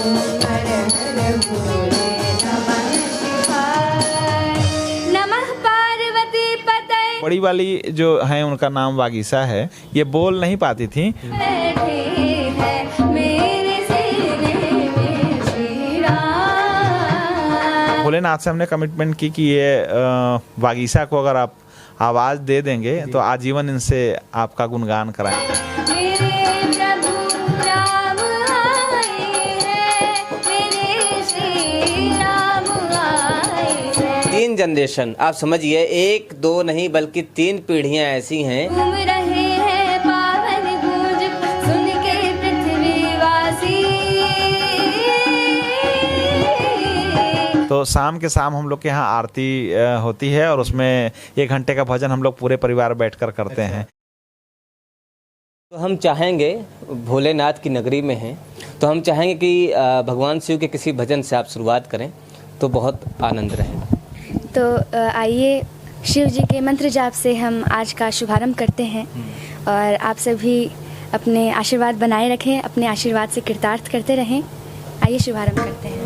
हर हर भोले नमः शिवाय। नमः पार्वती पतये। बड़ी वाली जो है उनका नाम वागीसा है, ये बोल नहीं पाती थी। बैठे हैं मेरे सीने में श्री राम। भोलेनाथ से हमने कमिटमेंट की कि ये वागीसा को अगर आप आवाज़ दे देंगे तो आजीवन इनसे आपका गुणगान कराएंगे। मेरे प्रभु राम आए हैं, मेरे श्री राम आए हैं। 3 जनरेशन, आप समझिए, 1 2 नहीं बल्कि 3 पीढ़ियां ऐसी हैं। घूम रहे हैं पावन गूंज सुन के पृथ्वीवासी। तो शाम के शाम हम लोग के यहाँ आरती होती है और उसमें 1 घंटे का भजन हम लोग पूरे परिवार बैठकर करते हैं। तो हम चाहेंगे, भोलेनाथ की नगरी में हैं, तो हम चाहेंगे कि भगवान शिव के किसी भजन से आप शुरुआत करें तो बहुत आनंद रहेगा। तो आइए शिव जी के मंत्र जाप से हम आज का शुभारंभ करते हैं और आप सभी अपने आशीर्वाद बनाए रखें, अपने आशीर्वाद से कृतार्थ करते रहें। आइए शुभारंभ करते हैं।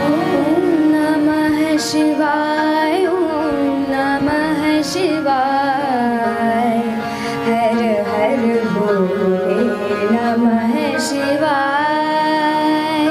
ओम नमः शिवाय, ओम नमः शिवाय। हर हर भोले नमः शिवाय।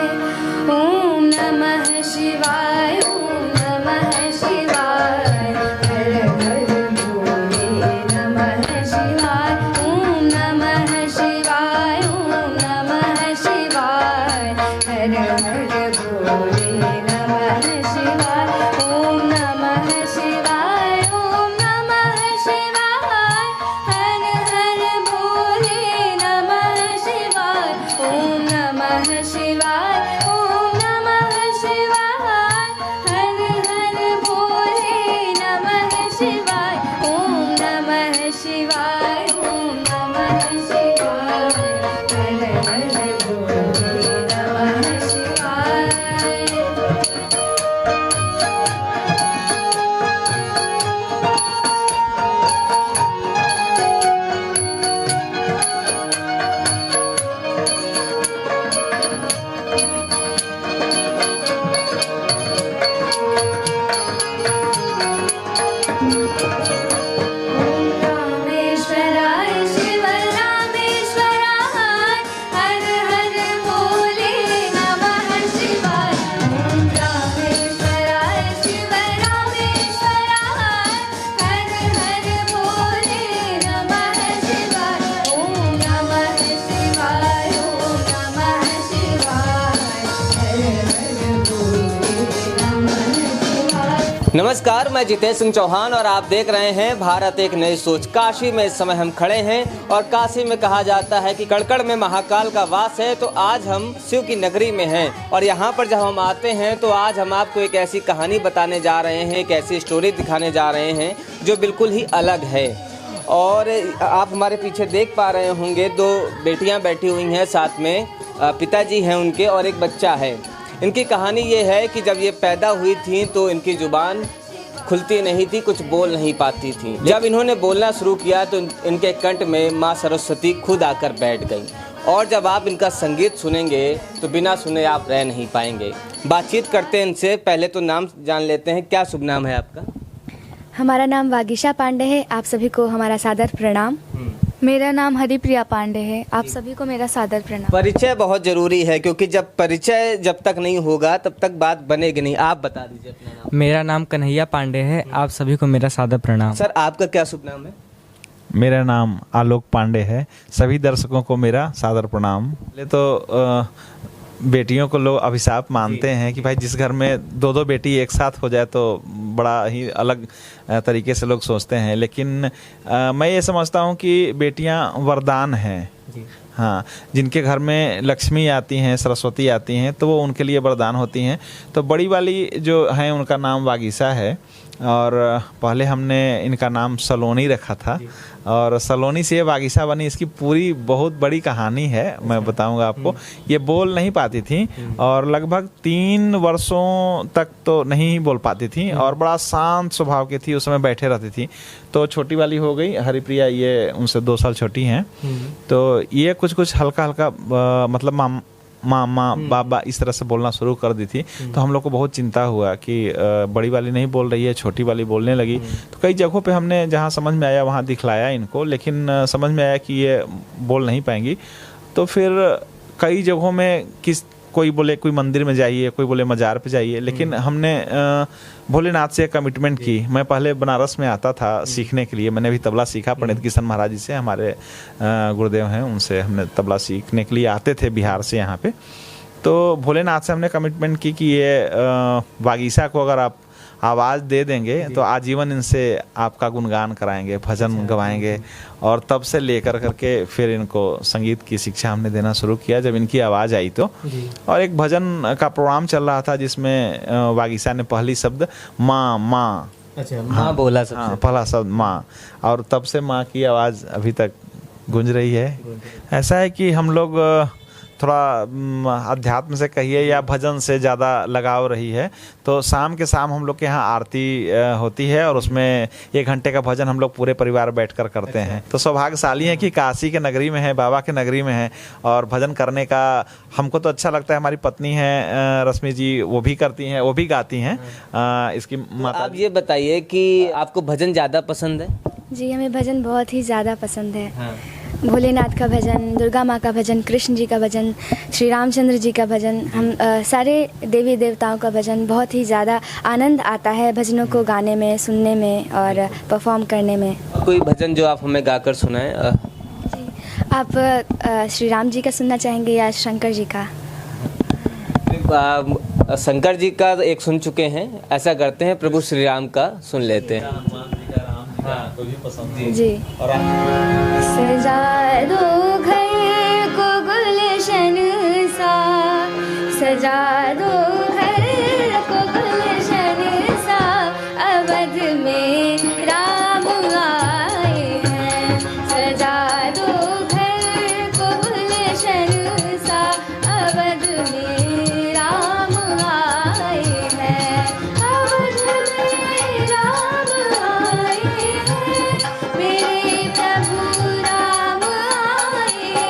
ओम नमः शिवाय, ओम नमः शिवाय। हर हर भोले नमः शिवाय। ओम नमः शिवाय, ओम नमः शिवाय। हर हर भोले नमः शिवाय। ओम नमः शिवाय, ओम नमः शिवाय। हर हर भोले नमः शिवाय। ओम नमः शिवाय, ओम नमः शिवाय। हर हर भोले नमः शिवाय। ओम नमः शिवाय, ओम नमः शिवाय। हर हर भोले नमः शिवाय। रामेश्वराय शिव रामेश्वराय। हर हर भोले नमः शिवाय। ओम रामेश्वराय शिव रामेश्वराय। हर हर भोले नमः शिवाय। ओम नमः शिवाय, ओम नमः शिवाय। हर हर भोले नमः शिवाय। नमस्कार, मैं जितेश सिंह चौहान और आप देख रहे हैं भारत एक नई सोच। काशी में इस समय हम खड़े हैं और काशी में कहा जाता है कि कड़कड़ में महाकाल का वास है। तो आज हम शिव की नगरी में हैं और यहाँ पर जब हम आते हैं तो आज हम आपको एक ऐसी कहानी बताने जा रहे हैं, एक ऐसी स्टोरी दिखाने जा रहे हैं जो बिल्कुल ही अलग है। और आप हमारे पीछे देख पा रहे होंगे 2 बेटियाँ बैठी हुई हैं, साथ में पिताजी हैं उनके और एक बच्चा है। इनकी कहानी ये है कि जब ये पैदा हुई थी तो इनकी ज़ुबान खुलती नहीं थी, कुछ बोल नहीं पाती थी। जब इन्होंने बोलना शुरू किया तो इनके कंठ में माँ सरस्वती खुद आकर बैठ गई। और जब आप इनका संगीत सुनेंगे तो बिना सुने आप रह नहीं पाएंगे। बातचीत करते हैं इनसे, पहले तो नाम जान लेते हैं। क्या शुभ नाम है आपका? हमारा नाम वागीशा पांडे है। आप सभी को हमारा सादर प्रणाम। मेरा नाम हरिप्रिया पांडे है। आप सभी को मेरा सादर प्रणाम। परिचय बहुत ज़रूरी है क्योंकि जब परिचय जब तक नहीं होगा तब तक बात बनेगी नहीं। आप बता दीजिए अपना नाम। मेरा नाम कन्हैया पांडे है। आप सभी को मेरा सादर प्रणाम। सर, आपका क्या शुभ नाम है? मेरा नाम आलोक पांडे है। सभी दर्शकों को मेरा सादर प्रणाम। पहले तो बेटियों को लोग अभिशाप मानते हैं कि भाई जिस घर में 2-2 बेटी एक साथ हो जाए तो बड़ा ही अलग तरीके से लोग सोचते हैं, लेकिन मैं ये समझता हूँ कि बेटियाँ वरदान हैं। हाँ, जिनके घर में लक्ष्मी आती हैं, सरस्वती आती हैं, तो वो उनके लिए वरदान होती हैं। तो बड़ी वाली जो है उनका नाम वागीसा है और पहले हमने इनका नाम सलोनी रखा था और सलोनी से ये वागीसा बनी। इसकी पूरी बहुत बड़ी कहानी है, मैं बताऊंगा आपको। ये बोल नहीं पाती थी और लगभग 3 वर्षों तक तो नहीं बोल पाती थी और बड़ा शांत स्वभाव की थी। उस समय बैठे रहती थी। तो छोटी वाली हो गई हरिप्रिया, ये उनसे 2 साल छोटी हैं। तो ये कुछ कुछ हल्का हल्का मतलब मामा बाबा इस तरह से बोलना शुरू कर दी थी। तो हम लोग को बहुत चिंता हुआ कि बड़ी वाली नहीं बोल रही है, छोटी वाली बोलने लगी। तो कई जगहों पे हमने जहाँ समझ में आया वहाँ दिखलाया इनको, लेकिन समझ में आया कि ये बोल नहीं पाएंगी। तो फिर कई जगहों में कोई बोले कोई मंदिर में जाइए, कोई बोले मज़ार पे जाइए, लेकिन हमने भोलेनाथ से कमिटमेंट की। मैं पहले बनारस में आता था सीखने के लिए, मैंने भी तबला सीखा पंडित किशन महाराज जी से, हमारे गुरुदेव हैं, उनसे हमने तबला सीखने के लिए आते थे बिहार से यहाँ पे। तो भोलेनाथ से हमने कमिटमेंट की कि ये वागीशा को अगर आप आवाज़ दे देंगे तो आजीवन इनसे आपका गुणगान कराएंगे, भजन गवाएंगे। और तब से लेकर करके फिर इनको संगीत की शिक्षा हमने देना शुरू किया जब इनकी आवाज़ आई तो। और एक भजन का प्रोग्राम चल रहा था जिसमें वागीशा ने पहली शब्द माँ माँ, अच्छा माँ बोला सबसे। हाँ, पहला शब्द माँ, और तब से माँ की आवाज़ अभी तक गूंज रही है। ऐसा है कि हम लोग थोड़ा अध्यात्म से कहिए या भजन से ज़्यादा लगाव रही है। तो शाम के शाम हम लोग के यहाँ आरती होती है और उसमें 1 घंटे का भजन हम लोग पूरे परिवार बैठकर करते हैं। तो सौभाग्यशाली है कि काशी के नगरी में है, बाबा के नगरी में है, और भजन करने का हमको तो अच्छा लगता है। हमारी पत्नी है रश्मि जी, वो भी करती हैं, वो भी गाती हैं। इसकी माता। आप ये बताइए कि आपको भजन ज़्यादा पसंद है? जी, हमें भजन बहुत ही ज़्यादा पसंद है। भोलेनाथ का भजन, दुर्गा माँ का भजन, कृष्ण जी का भजन, श्री रामचंद्र जी का भजन, हम सारे देवी देवताओं का भजन। बहुत ही ज़्यादा आनंद आता है भजनों को गाने में, सुनने में और परफॉर्म करने में। कोई भजन जो आप हमें गाकर सुनाएं? जी, आप श्री राम जी का सुनना चाहेंगे या शंकर जी का? शंकर जी का एक सुन चुके हैं, ऐसा करते हैं प्रभु श्री राम का सुन लेते हैं। जी। सजा दो घर को गुलशन सा, सजा दो घर को गुलशन सा, अवध में राम आए हैं। सजा दो घर को गुलशन सा, अवध में राम आए हैं। अवध में राम आए हैं, मेरे प्रभु राम आए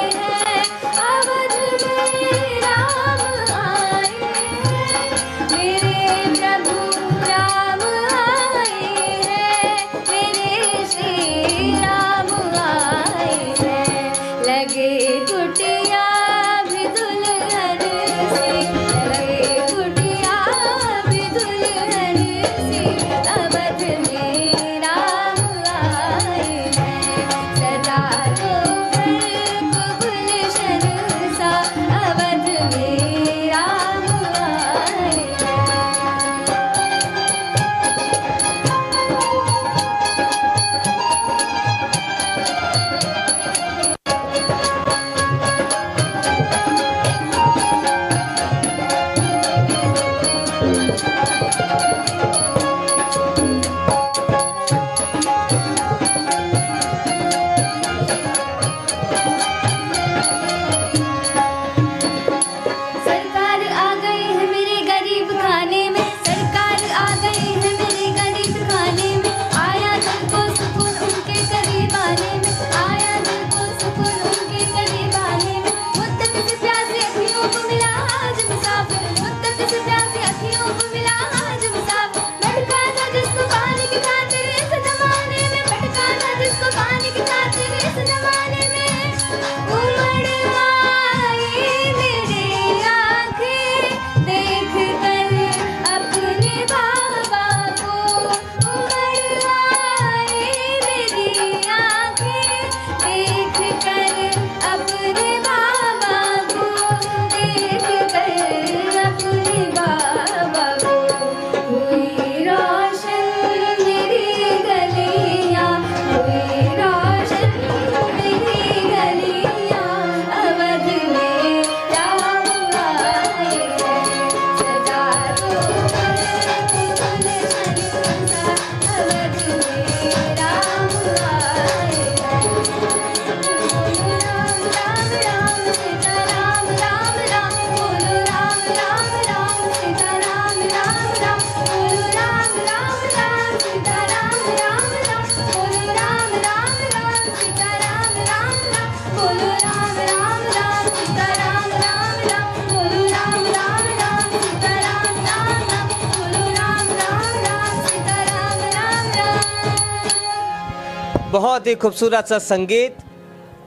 बहुत ही खूबसूरत सा संगीत।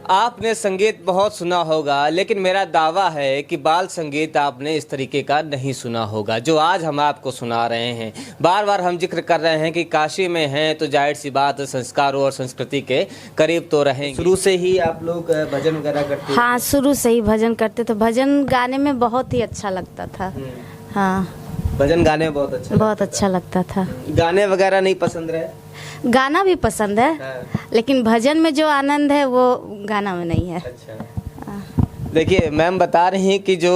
आपने संगीत बहुत सुना होगा, लेकिन मेरा दावा है कि बाल संगीत आपने इस तरीके का नहीं सुना होगा जो आज हम आपको सुना रहे हैं। बार बार हम जिक्र कर रहे हैं कि काशी में हैं तो जाहिर सी बात संस्कारों और संस्कृति के करीब तो रहेंगे। शुरू से ही आप लोग भजन वगैरह करते हैं? हाँ, शुरू से ही भजन करते थे। भजन गाने में बहुत ही अच्छा लगता था। हाँ, भजन गाने बहुत अच्छा लगता था। गाने वगैरह नहीं पसंद रहे? गाना भी पसंद है, लेकिन भजन में जो आनंद है वो गाना में नहीं है। अच्छा। देखिए मैम बता रही हैं कि जो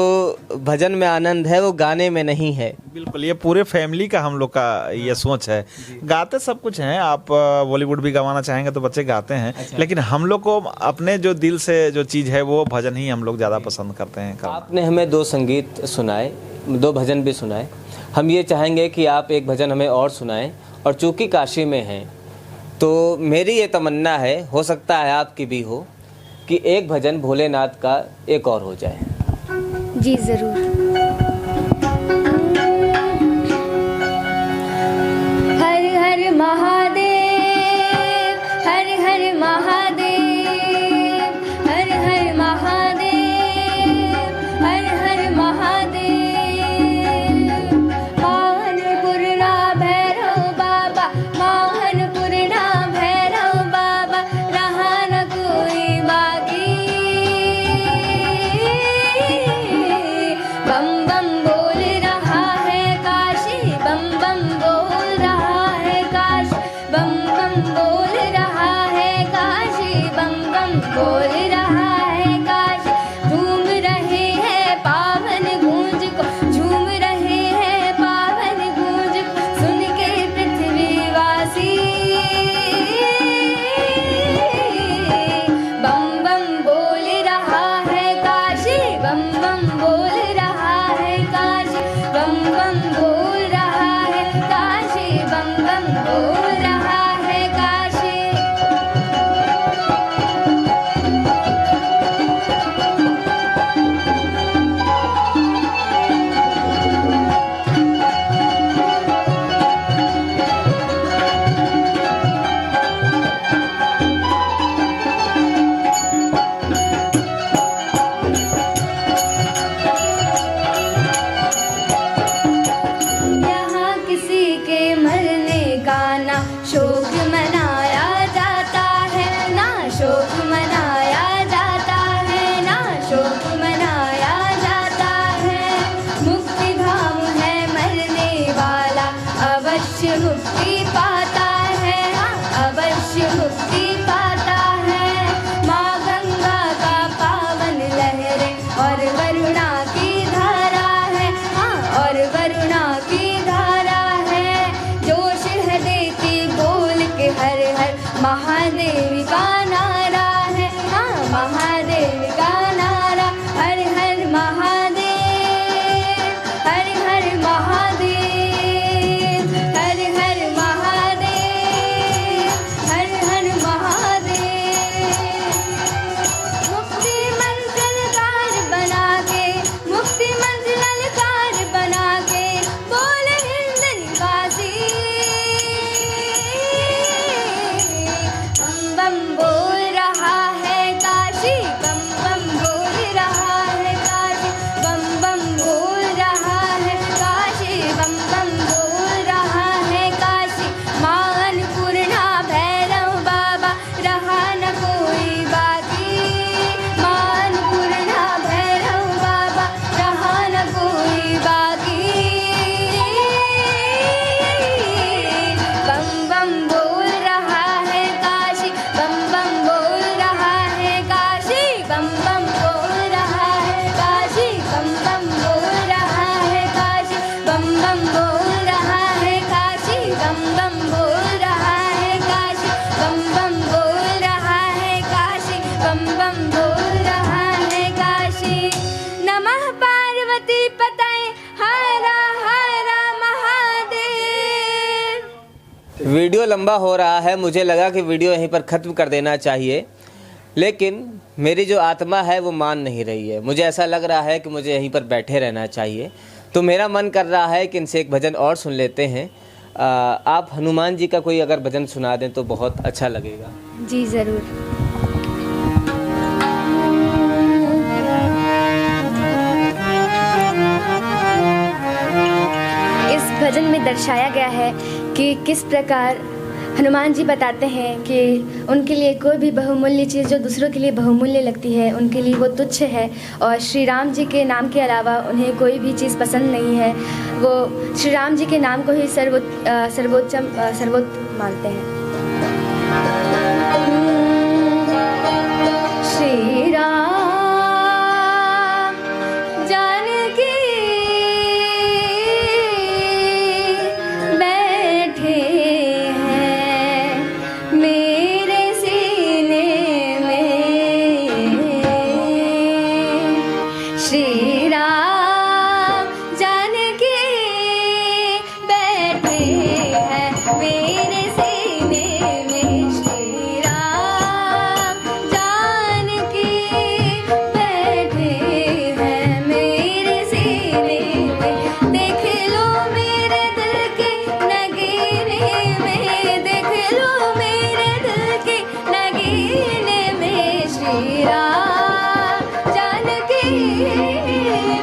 भजन में आनंद है वो गाने में नहीं है। बिल्कुल, ये पूरे फैमिली का हम लोग का ये सोच है। गाते सब कुछ हैं, आप बॉलीवुड भी गवाना चाहेंगे तो बच्चे गाते हैं। अच्छा। लेकिन हम लोग को अपने जो दिल से जो चीज़ है वो भजन ही हम लोग ज़्यादा पसंद करते हैं करना। आपने हमें 2 संगीत सुनाए, 2 भजन भी सुनाए। हम ये चाहेंगे कि आप एक भजन हमें और सुनाएं, और चूँकि काशी में हैं तो मेरी ये तमन्ना है, हो सकता है आपकी भी हो, कि एक भजन भोलेनाथ का एक और हो जाए। जी ज़रूर। हर हर महादेव, हर हर महादेव, हर हर महादेव, हर हर महादेव। मोहनपुरना भैरव बाबा, मोहनपुरना भैरव बाबा, रहा न कोई बाकी। बम बम बोल रहा है काशी, बम बम बोल रहा है काशी, बम बम बोल रहा है काशी, बम बम बोल रहा है काशी। झूम रहे हैं पावन गूंज को, झूम रहे हैं पावन गूंज को, सुन के पृथ्वीवासी। बम बम बोल रहा है काशी, बम बम बोल रहा है काशी, बम बम बोल रहा है काशी, बम बम बोल रहा है काशी। यहाँ किसी के मरने का ना शोक मनाया जाता है, ना शोक मनाया जाता है, ना शोक मनाया जाता है। मुक्ति धाम है मरने वाला, अवश्य मुक्ति पाता है, हाँ, अवश्य मुक्ति पाता है। माँ गंगा का पावन लहरे और वरुणा की धारा है, हाँ, और वरुणा की धारा है। जोश है देती बोल के हर हर महादेव का नारा है, हाँ, महादेव का नारा। हर हर महादेव, हर हर महादेव, हर हर महादेव, हर हर महादेव। मुक्ति मंत्र ललकार बना के, मुक्ति मंत्र ललकार बना के, बोल हिंद निवासी। बम बम बोल रहा है काशी, बम बम बोल रहा है काशी, बम बम बोल रहा है काशी, बम बम बोल रहा है काशी। माँ अन्नपूर्णा भैरव बाबा, रहा न कोई बाकी। माँ अन्नपूर्णा भैरव बाबा, रहा न कोई बाकी। बम बम बोल रहा है काशी, बम बम बोल रहा है काशी, बम बम बोल रहा है काशी, बम बम बोल रहा है काशी, बम बम बोल रहा है काशी, बम बम बोल रहा है काशी, बम बम बोल रहा है काशी, बम बम बोल रहा है काशी। नमः पार्वती पतये, हर हर महादेव। वीडियो लंबा हो रहा है, मुझे लगा कि वीडियो यहीं पर ख़त्म कर देना चाहिए, लेकिन मेरी जो आत्मा है वो मान नहीं रही है। मुझे ऐसा लग रहा है कि मुझे यहीं पर बैठे रहना चाहिए, तो मेरा मन कर रहा है कि इनसे एक भजन और सुन लेते हैं। आप हनुमान जी का कोई अगर भजन सुना दें तो बहुत अच्छा लगेगा। जी ज़रूर। इस भजन में दर्शाया गया है कि किस प्रकार हनुमान जी बताते हैं कि उनके लिए कोई भी बहुमूल्य चीज़ जो दूसरों के लिए बहुमूल्य लगती है उनके लिए वो तुच्छ है, और श्री राम जी के नाम के अलावा उन्हें कोई भी चीज़ पसंद नहीं है। वो श्री राम जी के नाम को ही सर्वोच्च मानते हैं। श्री राम जानकी बैठे हैं मेरे सीने में। श्री राम जानकी बैठे हैं मेरे सीने में। श्री राम जानकी बैठे हैं मेरे सीने में। देख लो मेरे दिल के नगीने में, देख लो मेरे दिल के नगीने में। श्री राम जानकी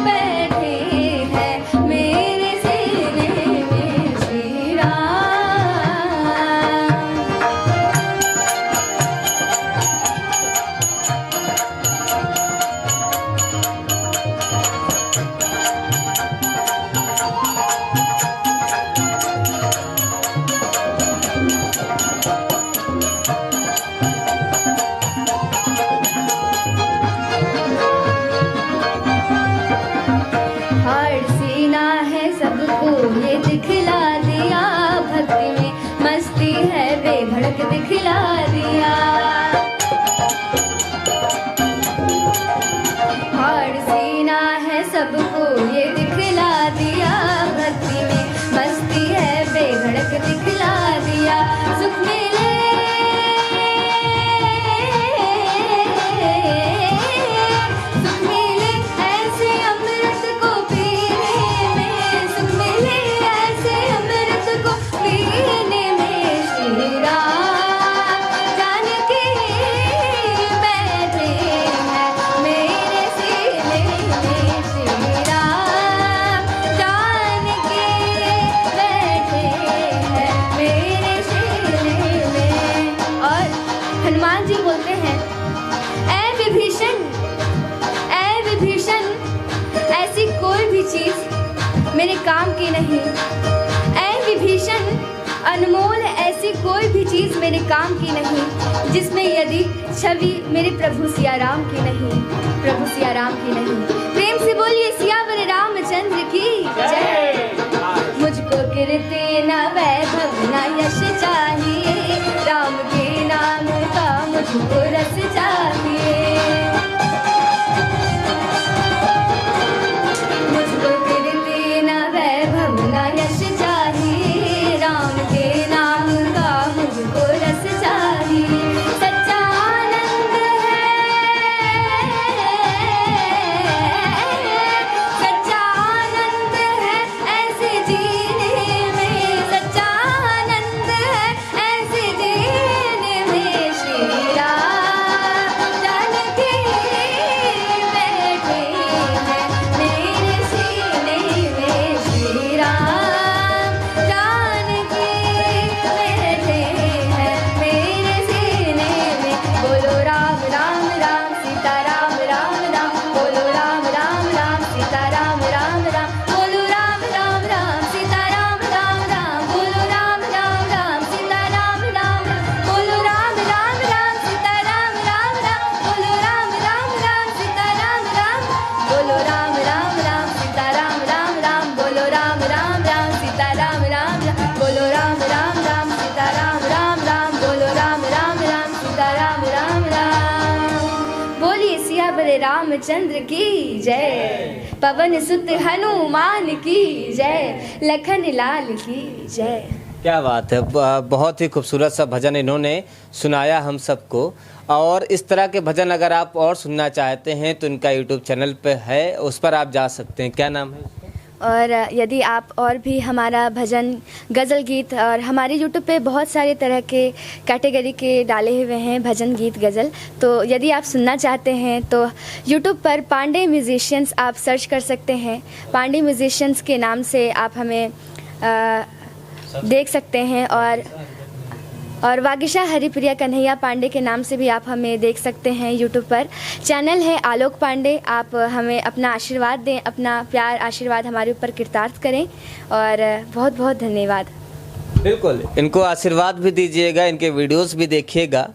बैठे हैं मेरे सीने में। श्री राम। हर सीना है सबको ये दिखला दिया, भक्ति में मस्ती है बेधड़क दिखला दिया। हर सीना है सबको ये दिखला दिया, भक्ति में मस्ती है बेधड़क दिखला दिया। सुख मिले सुख मिले ऐसे अमृत को पीने में, सुख मिले ऐसे अमृत को पीने में। श्री राम जानकी बैठे हैं मेरे सीने में। श्री राम जानकी बैठे हैं मेरे सीने में। और हनुमान जी बोलते हैं, ऐ विभीषण, ऐ विभीषण, ऐसी कोई भी चीज मेरे काम की नहीं। ऐ विभीषण, अनमोल ऐसी कोई भी चीज मेरे काम की नहीं जिसमें यदि छवि मेरे प्रभु सिया राम की नहीं, प्रभु सिया राम की नहीं। प्रेम से बोलिए सियावर रामचंद्र की जय। मुझको कीर्ति न वैभव न यश चाहिए, राम के नाम का मुझको रस चाहिए। मुझको कीर्ति न वैभव न यश चाहिए, राम के नाम का मुझको रस चाहिए। सच्चा आनंद है, सच्चा आनंद है ऐसे जीने में, सच्चा आनंद है ऐसे जीने में। श्री राम जानकी बैठे हैं मेरे सीने में। श्री राम जानकी बैठे हैं मेरे सीने में। बोलो राम राम राम सीता राम राम राम, बोलो राम राम राम सीता राम राम राम, बोलो राम राम राम सीता राम राम राम, बोलो राम राम राम सीता राम राम राम, बोलो राम राम राम सीता राम राम राम, बोलो राम राम राम सीता राम राम, बोलो राम राम राम सीता राम राम राम, बोलो राम राम राम सीता राम राम राम, बोलो राम राम राम सीता राम राम राम, बोलो राम राम राम सीता राम राम राम। बोलिए सियावर रामचंद्र की जय, पवन सुत हनुमान की जय, लखन लाल की जय। क्या बात है, बहुत ही खूबसूरत सा भजन इन्होंने सुनाया हम सबको। और इस तरह के भजन अगर आप और सुनना चाहते हैं तो इनका यूट्यूब चैनल पे है, उस पर आप जा सकते हैं। क्या नाम है? और यदि आप और भी हमारा भजन, गज़ल गीत, और हमारे यूट्यूब पे बहुत सारे तरह के कैटेगरी के डाले हुए हैं भजन, गीत, गज़ल, तो यदि आप सुनना चाहते हैं तो यूट्यूब पर पांडे म्यूजिशियंस आप सर्च कर सकते हैं। पांडे म्यूजिशियंस के नाम से आप हमें देख सकते हैं, और वागीशा हरिप्रिया कन्हैया पांडे के नाम से भी आप हमें देख सकते हैं। यूट्यूब पर चैनल है आलोक पांडे। आप हमें अपना आशीर्वाद दें, अपना प्यार आशीर्वाद हमारे ऊपर कृतार्थ करें, और बहुत बहुत धन्यवाद। बिल्कुल, इनको आशीर्वाद भी दीजिएगा, इनके वीडियोस भी देखिएगा।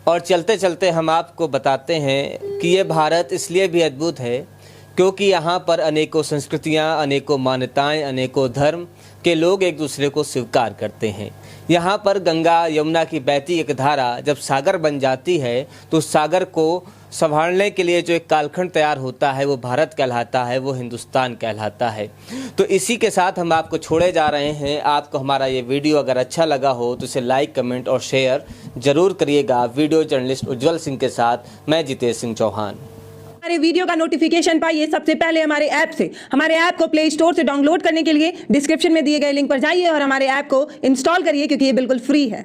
और चलते चलते हम आपको बताते हैं कि ये भारत इसलिए भी अद्भुत है क्योंकि यहाँ पर अनेकों संस्कृतियाँ, अनेकों मान्यताएँ, अनेकों धर्म के लोग एक दूसरे को स्वीकार करते हैं। यहाँ पर गंगा यमुना की बहती एक धारा जब सागर बन जाती है तो उस सागर को संभालने के लिए जो एक कालखंड तैयार होता है वो भारत कहलाता है, वो हिंदुस्तान कहलाता है। तो इसी के साथ हम आपको छोड़े जा रहे हैं। आपको हमारा ये वीडियो अगर अच्छा लगा हो तो इसे लाइक, कमेंट और शेयर जरूर करिएगा। वीडियो जर्नलिस्ट उज्जवल सिंह के साथ मैं जितेश सिंह चौहान। हमारे वीडियो का नोटिफिकेशन पाइए सबसे पहले हमारे ऐप से। हमारे ऐप को प्ले स्टोर से डाउनलोड करने के लिए डिस्क्रिप्शन में दिए गए लिंक पर जाइए और हमारे ऐप को इंस्टॉल करिए, क्योंकि ये बिल्कुल फ्री है।